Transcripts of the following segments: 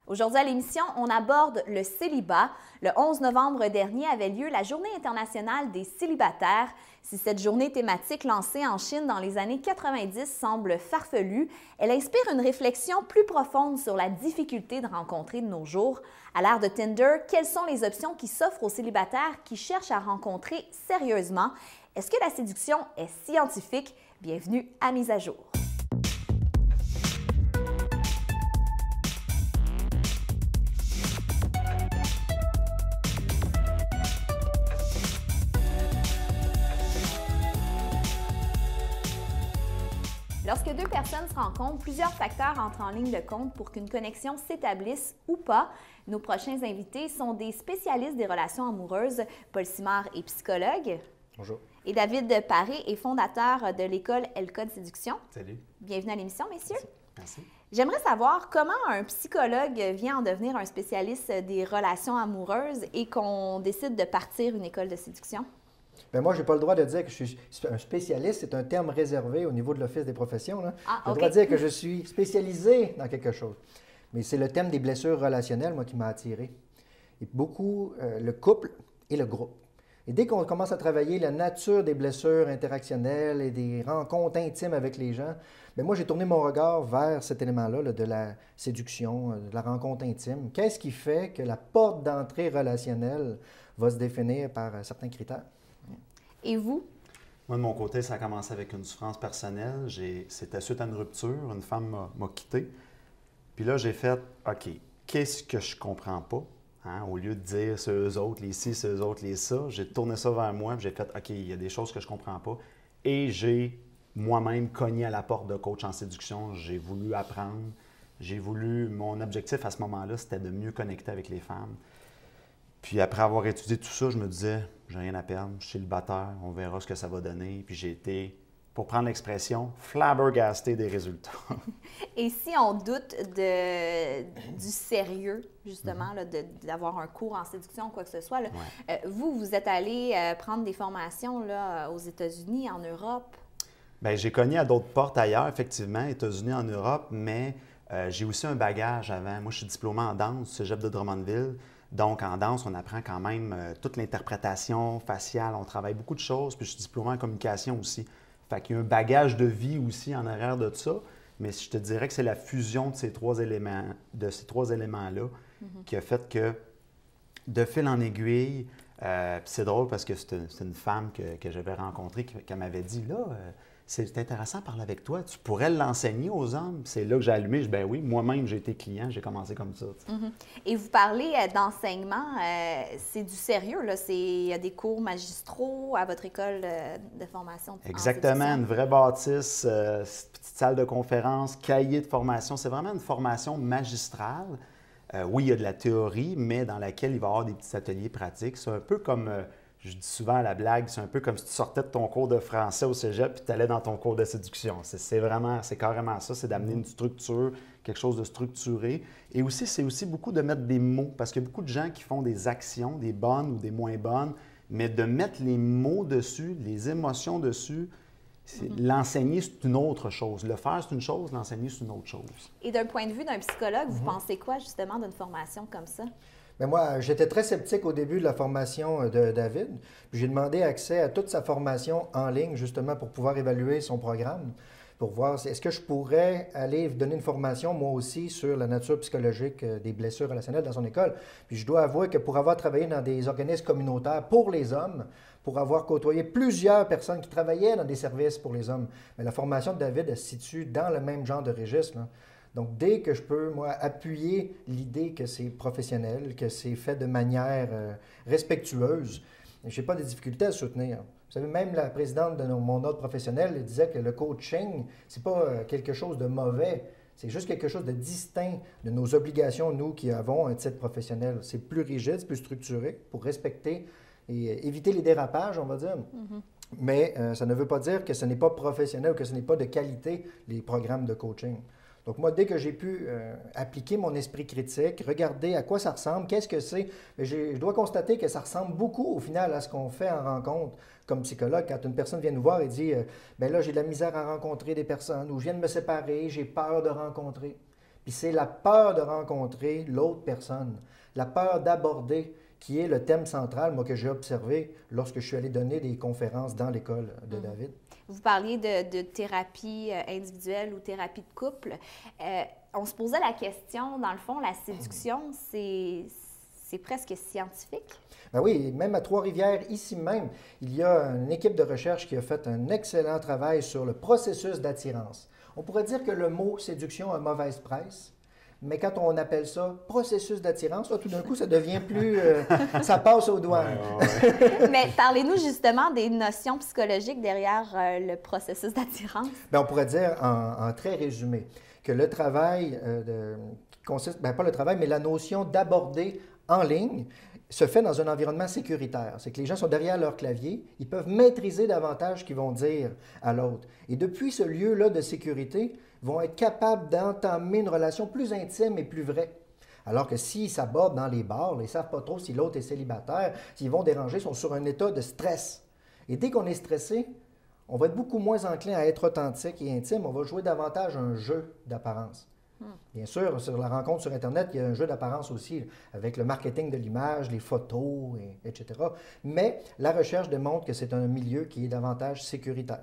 Aujourd'hui à l'émission, on aborde le célibat. Le 11 novembre dernier avait lieu la Journée internationale des célibataires. Si cette journée thématique lancée en Chine dans les années 90 semble farfelue, elle inspire une réflexion plus profonde sur la difficulté de rencontrer de nos jours. À l'ère de Tinder, quelles sont les options qui s'offrent aux célibataires qui cherchent à rencontrer sérieusement? Est-ce que la séduction est scientifique? Bienvenue à Mise à jour. Lorsque deux personnes se rencontrent, plusieurs facteurs entrent en ligne de compte pour qu'une connexion s'établisse ou pas. Nos prochains invités sont des spécialistes des relations amoureuses. Paul Simard est psychologue. Bonjour. Et David Paré est fondateur de l'école El-Code Séduction. Salut. Bienvenue à l'émission, messieurs. Merci. J'aimerais savoir comment un psychologue vient en devenir un spécialiste des relations amoureuses et qu'on décide de partir une école de séduction. Bien, moi, je n'ai pas le droit de dire que je suis un spécialiste. C'est un terme réservé au niveau de l'Office des professions. Là. J'ai le droit de dire que je suis spécialisé dans quelque chose. Mais c'est le thème des blessures relationnelles, moi, qui m'a attiré. Et beaucoup, le couple et le groupe. Et dès qu'on commence à travailler la nature des blessures interactionnelles et des rencontres intimes avec les gens, bien, moi, j'ai tourné mon regard vers cet élément-là, là, de la séduction, de la rencontre intime. Qu'est-ce qui fait que la porte d'entrée relationnelle va se définir par certains critères? Et vous? Moi, de mon côté, ça a commencé avec une souffrance personnelle. C'était suite à une rupture. Une femme m'a quitté. Puis là, j'ai fait, OK, qu'est-ce que je comprends pas? Hein? Au lieu de dire c'est eux autres, les ci, c'est eux autres, les ça, j'ai tourné ça vers moi. J'ai fait, OK, il y a des choses que je comprends pas. Et j'ai moi-même cogné à la porte de coach en séduction. J'ai voulu apprendre. Mon objectif à ce moment-là, c'était de mieux connecter avec les femmes. Puis après avoir étudié tout ça, je me disais, j'ai rien à perdre, je suis célibataire, on verra ce que ça va donner. Puis j'ai été, pour prendre l'expression, flabbergasté des résultats. Et si on doute du sérieux, justement, d'avoir un cours en séduction ou quoi que ce soit, là, vous êtes allé prendre des formations là, aux États-Unis, en Europe? Bien, j'ai cogné à d'autres portes ailleurs, effectivement, États-Unis, en Europe, mais j'ai aussi un bagage avant. Moi, je suis diplômé en danse, cégep de Drummondville. Donc, en danse, on apprend quand même toute l'interprétation faciale. On travaille beaucoup de choses. Puis, je suis diplômé en communication aussi. Fait qu'il y a un bagage de vie aussi en arrière de ça. Mais je te dirais que c'est la fusion de ces trois éléments-là qui a fait que, de fil en aiguille, c'est drôle parce que c'est une femme que j'avais rencontrée qui m'avait dit, là, c'est intéressant de parler avec toi. Tu pourrais l'enseigner aux hommes. C'est là que j'ai allumé. Je dis, ben oui, moi-même, j'ai été client. J'ai commencé comme ça. Et vous parlez d'enseignement. C'est du sérieux, là. Il y a des cours magistraux à votre école de formation. Exactement. Une vraie bâtisse, petite salle de conférence, cahier de formation. C'est vraiment une formation magistrale. Oui, il y a de la théorie, mais dans laquelle il va y avoir des petits ateliers pratiques. C'est un peu comme... je dis souvent à la blague, c'est un peu comme si tu sortais de ton cours de français au cégep puis tu allais dans ton cours de séduction. C'est carrément ça, c'est d'amener une structure, quelque chose de structuré. Et aussi, c'est aussi beaucoup de mettre des mots, parce qu'il y a beaucoup de gens qui font des actions, des bonnes ou des moins bonnes, mais de mettre les mots dessus, les émotions dessus, l'enseigner, c'est une autre chose. Le faire, c'est une chose, l'enseigner, c'est une autre chose. Et d'un point de vue d'un psychologue, vous pensez quoi justement d'une formation comme ça? Mais moi, j'étais très sceptique au début de la formation de David. Puis j'ai demandé accès à toute sa formation en ligne, justement, pour pouvoir évaluer son programme, pour voir est-ce que je pourrais aller donner une formation, moi aussi, sur la nature psychologique des blessures relationnelles dans son école. Puis je dois avouer que pour avoir travaillé dans des organismes communautaires pour les hommes, pour avoir côtoyé plusieurs personnes qui travaillaient dans des services pour les hommes, mais la formation de David, elle se situe dans le même genre de registre, là. Donc, dès que je peux, moi, appuyer l'idée que c'est professionnel, que c'est fait de manière respectueuse, je n'ai pas de difficulté à le soutenir. Vous savez, même la présidente de mon ordre professionnel disait que le coaching, ce n'est pas quelque chose de mauvais, c'est juste quelque chose de distinct de nos obligations, nous qui avons un titre professionnel. C'est plus rigide, c'est plus structuré pour respecter et éviter les dérapages, on va dire. Mais ça ne veut pas dire que ce n'est pas professionnel ou que ce n'est pas de qualité, les programmes de coaching. Donc moi, dès que j'ai pu appliquer mon esprit critique, regarder à quoi ça ressemble, qu'est-ce que c'est, je dois constater que ça ressemble beaucoup au final à ce qu'on fait en rencontre comme psychologue. Quand une personne vient nous voir et dit « Bien là, j'ai de la misère à rencontrer des personnes » ou « Je viens de me séparer, j'ai peur de rencontrer ». Puis c'est la peur de rencontrer l'autre personne, la peur d'aborder, qui est le thème central, moi, que j'ai observé lorsque je suis allé donner des conférences dans l'école de David. Vous parliez de thérapie individuelle ou thérapie de couple. On se posait la question, dans le fond, la séduction, c'est presque scientifique? Ben oui, même à Trois-Rivières, ici même, il y a une équipe de recherche qui a fait un excellent travail sur le processus d'attirance. On pourrait dire que le mot séduction a mauvaise presse, mais quand on appelle ça processus d'attirance, tout d'un coup, ça devient plus... ça passe aux douanes. Ouais. Mais parlez-nous justement des notions psychologiques derrière le processus d'attirance. Bien, on pourrait dire en très résumé que le travail qui consiste, bien, pas le travail, mais la notion d'aborder en ligne se fait dans un environnement sécuritaire. C'est que les gens sont derrière leur clavier, ils peuvent maîtriser davantage ce qu'ils vont dire à l'autre. Et depuis ce lieu-là de sécurité, ils vont être capables d'entamer une relation plus intime et plus vraie. Alors que s'ils s'abordent dans les bars, ils ne savent pas trop si l'autre est célibataire, s'ils vont déranger, ils sont sur un état de stress. Et dès qu'on est stressé, on va être beaucoup moins enclin à être authentique et intime, on va jouer davantage un jeu d'apparence. Bien sûr, sur la rencontre sur Internet, il y a un jeu d'apparence aussi, avec le marketing de l'image, les photos, etc. Mais la recherche démontre que c'est un milieu qui est davantage sécuritaire.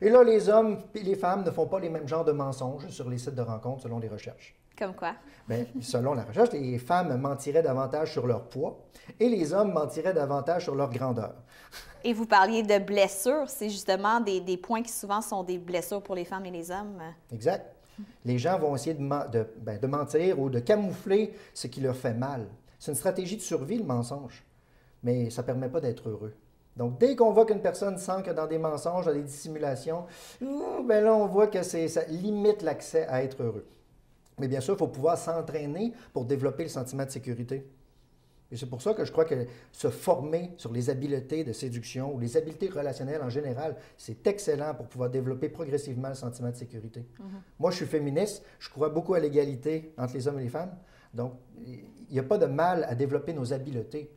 Et là, les hommes et les femmes ne font pas les mêmes genres de mensonges sur les sites de rencontres selon les recherches. Comme quoi? Bien, selon la recherche, les femmes mentiraient davantage sur leur poids et les hommes mentiraient davantage sur leur grandeur. Et vous parliez de blessures, c'est justement des points qui souvent sont des blessures pour les femmes et les hommes. Exact. Les gens vont essayer de mentir ou de camoufler ce qui leur fait mal. C'est une stratégie de survie, le mensonge, mais ça ne permet pas d'être heureux. Donc, dès qu'on voit qu'une personne s'ancre dans des mensonges, dans des dissimulations, bien là, on voit que ça limite l'accès à être heureux. Mais bien sûr, il faut pouvoir s'entraîner pour développer le sentiment de sécurité. Et c'est pour ça que je crois que se former sur les habiletés de séduction ou les habiletés relationnelles en général, c'est excellent pour pouvoir développer progressivement le sentiment de sécurité. Moi, je suis féministe, je crois beaucoup à l'égalité entre les hommes et les femmes. Donc, il n'y a pas de mal à développer nos habiletés.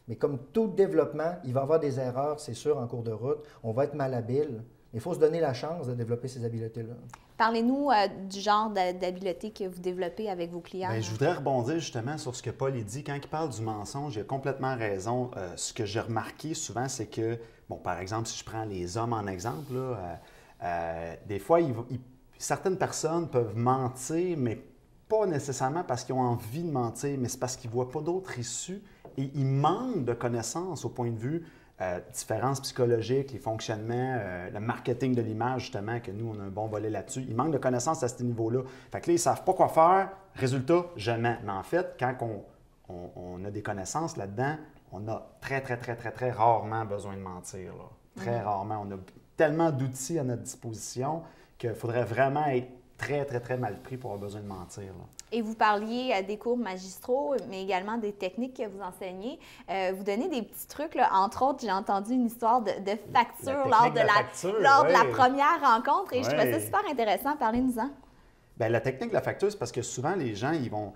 Mais comme tout développement, il va y avoir des erreurs, c'est sûr, en cours de route. On va être malhabile. Il faut se donner la chance de développer ces habiletés-là. Parlez-nous du genre d'habileté que vous développez avec vos clients. Bien, je voudrais rebondir justement sur ce que Paul dit. Quand il parle du mensonge, il a complètement raison. Ce que j'ai remarqué souvent, c'est que, bon, par exemple, si je prends les hommes en exemple, là, des fois, certaines personnes peuvent mentir, mais pas nécessairement parce qu'ils ont envie de mentir, mais c'est parce qu'ils ne voient pas d'autres issues et ils manquent de connaissances au point de vue différences psychologiques, les fonctionnements, le marketing de l'image, justement, que nous, on a un bon volet là-dessus. Ils manquent de connaissances à ce niveau-là. Fait que là, ils ne savent pas quoi faire. Résultat, jamais. Mais en fait, quand on a des connaissances là-dedans, on a très rarement besoin de mentir. Là. Très rarement. On a tellement d'outils à notre disposition qu'il faudrait vraiment être très mal pris pour avoir besoin de mentir. Là. Et vous parliez des cours magistraux, mais également des techniques que vous enseignez. Vous donnez des petits trucs. Là. Entre autres, j'ai entendu une histoire de facture lors de la première rencontre et je trouvais ça super intéressant. Parlez-nous-en. Bien, la technique de la facture, c'est parce que souvent, les gens, ils vont...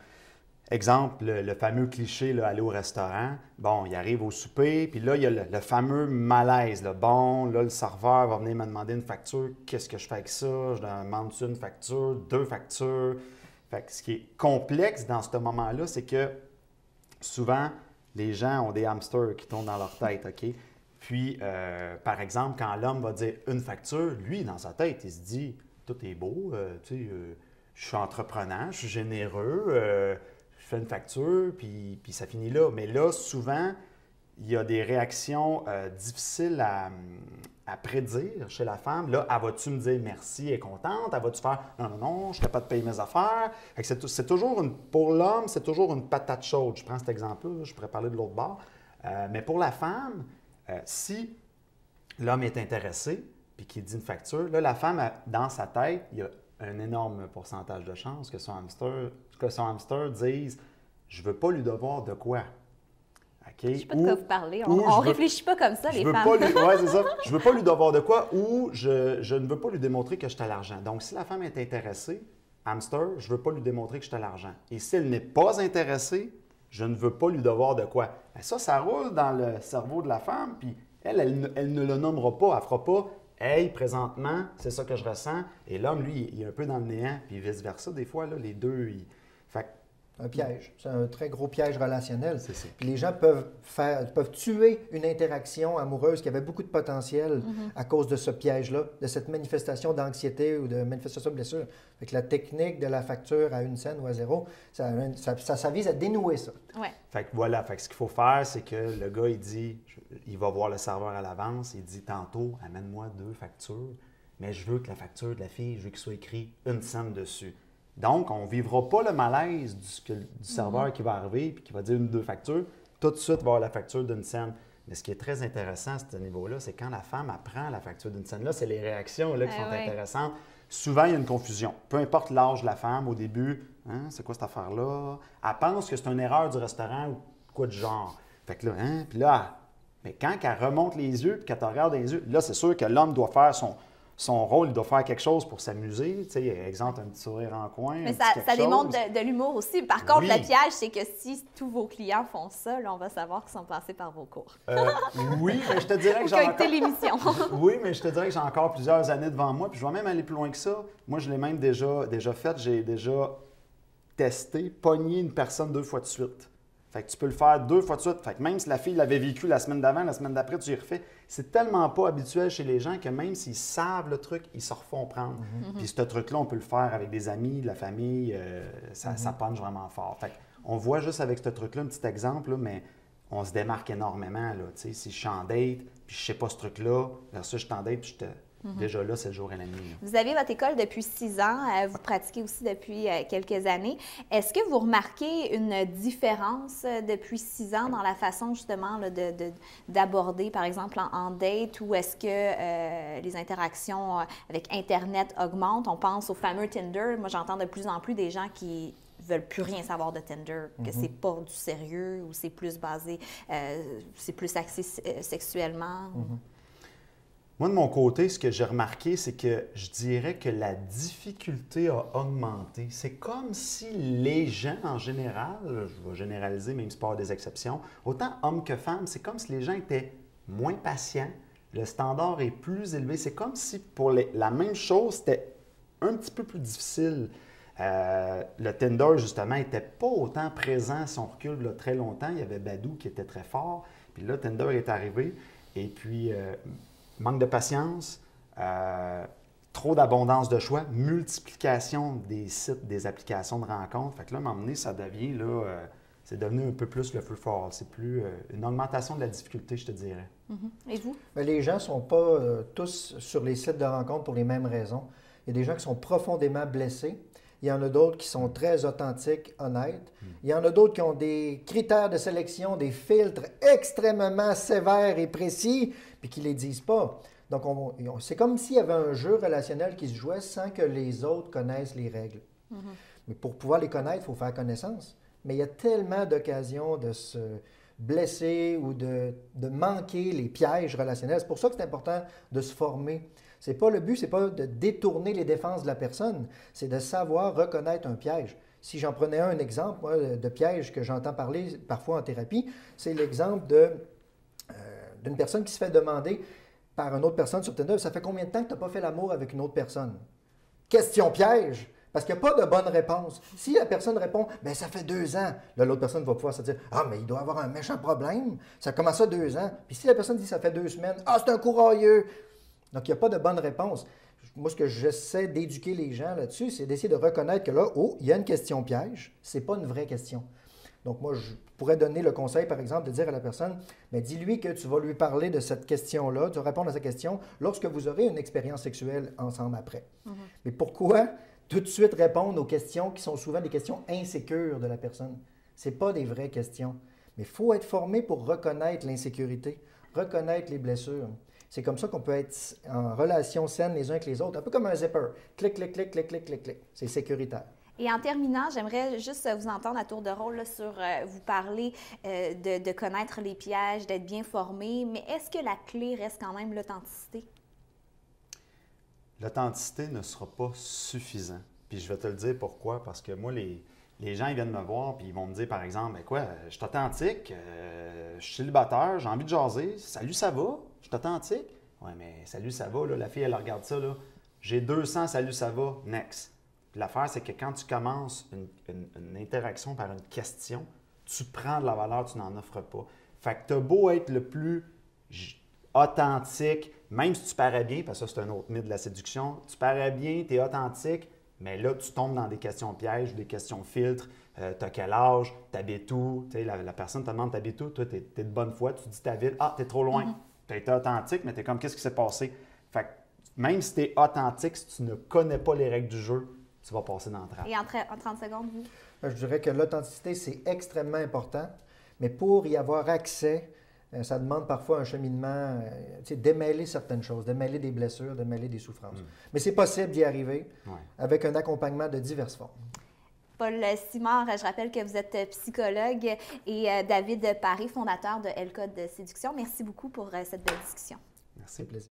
Exemple, le fameux cliché, là, aller au restaurant. Bon, il arrive au souper, puis là, il y a le fameux malaise. Là. Bon, là, le serveur va venir me demander une facture. Qu'est-ce que je fais avec ça? Je demande une facture, 2 factures. Fait que ce qui est complexe dans ce moment-là, c'est que souvent, les gens ont des hamsters qui tournent dans leur tête, OK? Puis, par exemple, quand l'homme va dire une facture, lui, dans sa tête, il se dit « Tout est beau, tu sais, je suis entreprenant, je suis généreux, je fais une facture, puis ça finit là. » Mais là, souvent, il y a des réactions difficiles à prédire chez la femme. Là, elle va-tu me dire merci, elle est contente? Elle va-tu faire non, je ne suis pas de payer mes affaires? C'est toujours pour l'homme, c'est toujours une patate chaude. Je prends cet exemple-là, je pourrais parler de l'autre bord. Mais pour la femme, si l'homme est intéressé puis qu'il dit une facture, là, la femme, dans sa tête, il y a un énorme pourcentage de chances que son hamster dise « Je ne veux pas lui devoir de quoi? » Okay. Je ne sais pas de quoi vous parlez. On ne réfléchit pas comme ça, les femmes. Oui, c'est ça. Je ne veux pas lui devoir de quoi ou je ne veux pas lui démontrer que je suis à l'argent. Donc, si la femme est intéressée, hamster, je ne veux pas lui démontrer que je suis à l'argent. Et si elle n'est pas intéressée, je ne veux pas lui devoir de quoi. Bien, ça roule dans le cerveau de la femme, puis elle ne le nommera pas. Elle ne fera pas Hey, présentement, c'est ça que je ressens. Et l'homme, lui, il est un peu dans le néant, puis vice-versa. Des fois, là, les deux, Fait que Un piège. C'est un très gros piège relationnel. c'est ça. Puis les gens peuvent tuer une interaction amoureuse qui avait beaucoup de potentiel à cause de ce piège-là, de cette manifestation d'anxiété ou de manifestation de blessure. Fait que la technique de la facture à 1 cent ou à 0, ça vise à dénouer ça. Ouais. Fait que voilà, fait que ce qu'il faut faire, c'est que le gars, il dit, il va voir le serveur à l'avance, il dit tantôt, amène-moi 2 factures, mais je veux que la facture de la fille, je veux qu'il soit écrit 1 cent dessus. Donc, on ne vivra pas le malaise du serveur qui va arriver et qui va dire 1 ou 2 factures. Tout de suite, il va avoir la facture d'1 cent. Mais ce qui est très intéressant à ce niveau-là, c'est quand la femme apprend la facture d'1 cent. Là, c'est les réactions là, qui sont intéressantes. Souvent, il y a une confusion. Peu importe l'âge de la femme, au début, hein, c'est quoi cette affaire-là? Elle pense que c'est une erreur du restaurant ou quoi du genre. Fait que là, hein, puis là, mais quand elle remonte les yeux et qu'elle te regarde dans les yeux, là, c'est sûr que l'homme doit faire son rôle, il doit faire quelque chose pour s'amuser. Tu sais, exemple, un petit sourire en coin. Mais ça démontre de l'humour aussi. Par contre, le piège, c'est que si tous vos clients font ça, là, on va savoir qu'ils sont passés par vos cours. Oui, mais je te dirais que l'émission. Oui, mais je te dirais que j'ai encore plusieurs années devant moi. Puis je vais même aller plus loin que ça. Moi, je l'ai même déjà fait. J'ai déjà testé, pogné une personne 2 fois de suite. Fait que tu peux le faire 2 fois de suite. Fait que même si la fille l'avait vécu la semaine d'avant, la semaine d'après, tu y refais. C'est tellement pas habituel chez les gens que même s'ils savent le truc, ils se refont prendre. Puis ce truc-là, on peut le faire avec des amis, la famille. Ça punch vraiment fort. Fait on voit juste avec ce truc-là, un petit exemple, là, mais on se démarque énormément. Là, si je suis en date, puis je sais pas ce truc-là, versus je suis en date, puis déjà là, c'est le jour et la nuit. Là. Vous avez votre école depuis 6 ans. Vous pratiquez aussi depuis quelques années. Est-ce que vous remarquez une différence depuis 6 ans dans la façon justement là, d'aborder, par exemple, en date, ou est-ce que les interactions avec Internet augmentent? On pense au fameux Tinder. Moi, j'entends de plus en plus des gens qui veulent plus rien savoir de Tinder, que c'est pas du sérieux ou c'est plus basé, c'est plus axé sexuellement. Moi, de mon côté, ce que j'ai remarqué, c'est que je dirais que la difficulté a augmenté. C'est comme si les gens, en général, je vais généraliser, même si pas des exceptions, autant hommes que femmes, c'est comme si les gens étaient moins patients, le standard est plus élevé. C'est comme si pour la même chose, c'était un petit peu plus difficile. Le Tinder, justement, n'était pas autant présent si on recule là, très longtemps. Il y avait Badoo qui était très fort. Puis là, Tinder est arrivé. Et puis... manque de patience, trop d'abondance de choix, multiplication des sites, des applications de rencontres. Fait que là, à un moment donné, ça devient, là, c'est devenu un peu plus le feu fort. C'est plus une augmentation de la difficulté, je te dirais. Et vous? Mais les gens ne sont pas tous sur les sites de rencontres pour les mêmes raisons. Il y a des gens qui sont profondément blessés. Il y en a d'autres qui sont très authentiques, honnêtes. Il y en a d'autres qui ont des critères de sélection, des filtres extrêmement sévères et précis, puis qui ne les disent pas. Donc, c'est comme s'il y avait un jeu relationnel qui se jouait sans que les autres connaissent les règles. Mais pour pouvoir les connaître, il faut faire connaissance. Mais il y a tellement d'occasions de se blesser ou de manquer les pièges relationnels. C'est pour ça que c'est important de se former. Le but, c'est pas de détourner les défenses de la personne, c'est de savoir reconnaître un piège. Si j'en prenais un exemple, moi, de piège que j'entends parler parfois en thérapie, c'est l'exemple d'une personne qui se fait demander par une autre personne sur Tinder, ça fait combien de temps que tu n'as pas fait l'amour avec une autre personne? Question piège! Parce qu'il n'y a pas de bonne réponse. Si la personne répond, bien, ça fait 2 ans, là, l'autre personne va pouvoir se dire, ah, mais il doit avoir un méchant problème, ça commence à 2 ans. Puis si la personne dit, ça fait 2 semaines, ah, c'est un courageux. Donc, il n'y a pas de bonne réponse. Moi, ce que j'essaie d'éduquer les gens là-dessus, c'est d'essayer de reconnaître que là, oh, il y a une question piège, ce n'est pas une vraie question. Donc, moi, je pourrais donner le conseil, par exemple, de dire à la personne, mais dis-lui que tu vas lui parler de cette question-là, tu vas répondre à cette question lorsque vous aurez une expérience sexuelle ensemble après. Mais pourquoi tout de suite répondre aux questions qui sont souvent des questions insécures de la personne? Ce n'est pas des vraies questions. Mais il faut être formé pour reconnaître l'insécurité, reconnaître les blessures. C'est comme ça qu'on peut être en relation saine les uns avec les autres, un peu comme un zipper. Clic, clic, clic, clic, clic, clic, clic. C'est sécuritaire. Et en terminant, j'aimerais juste vous entendre à tour de rôle là, sur vous parler de connaître les pièges, d'être bien formé, mais est-ce que la clé reste quand même l'authenticité? L'authenticité ne sera pas suffisant. Puis je vais te le dire pourquoi. Parce que moi, les gens ils viennent me voir puis ils vont me dire, par exemple, ben quoi, je suis authentique, je suis célibataire, j'ai envie de jaser. Salut, ça va? Je suis authentique. Ouais, mais salut, ça va, là, la fille, elle regarde ça, là. J'ai 200, salut, ça va, next. Puis l'affaire, c'est que quand tu commences une interaction par une question, tu prends de la valeur, tu n'en offres pas. Fait que tu as beau être le plus authentique, même si tu parais bien, parce que ça, c'est un autre mythe de la séduction, tu parais bien, tu es authentique, mais là, tu tombes dans des questions pièges, des questions filtres. Tu as quel âge, t'habites où? La personne te demande t'habites où, toi, tu es de bonne foi, tu dis ta ville, ah, tu es trop loin. Tu as été authentique, mais tu es comme, qu'est-ce qui s'est passé? Fait que même si tu es authentique, si tu ne connais pas les règles du jeu, tu vas passer dans le trap. Et en 30 secondes, vous? Je dirais que l'authenticité, c'est extrêmement important, mais pour y avoir accès, ça demande parfois un cheminement, démêler certaines choses, démêler des blessures, démêler des souffrances. Mais c'est possible d'y arriver avec un accompagnement de diverses formes. Paul Simard, je rappelle que vous êtes psychologue, et David Paré, fondateur de L-Code Séduction. Merci beaucoup pour cette belle discussion. Merci, plaisir.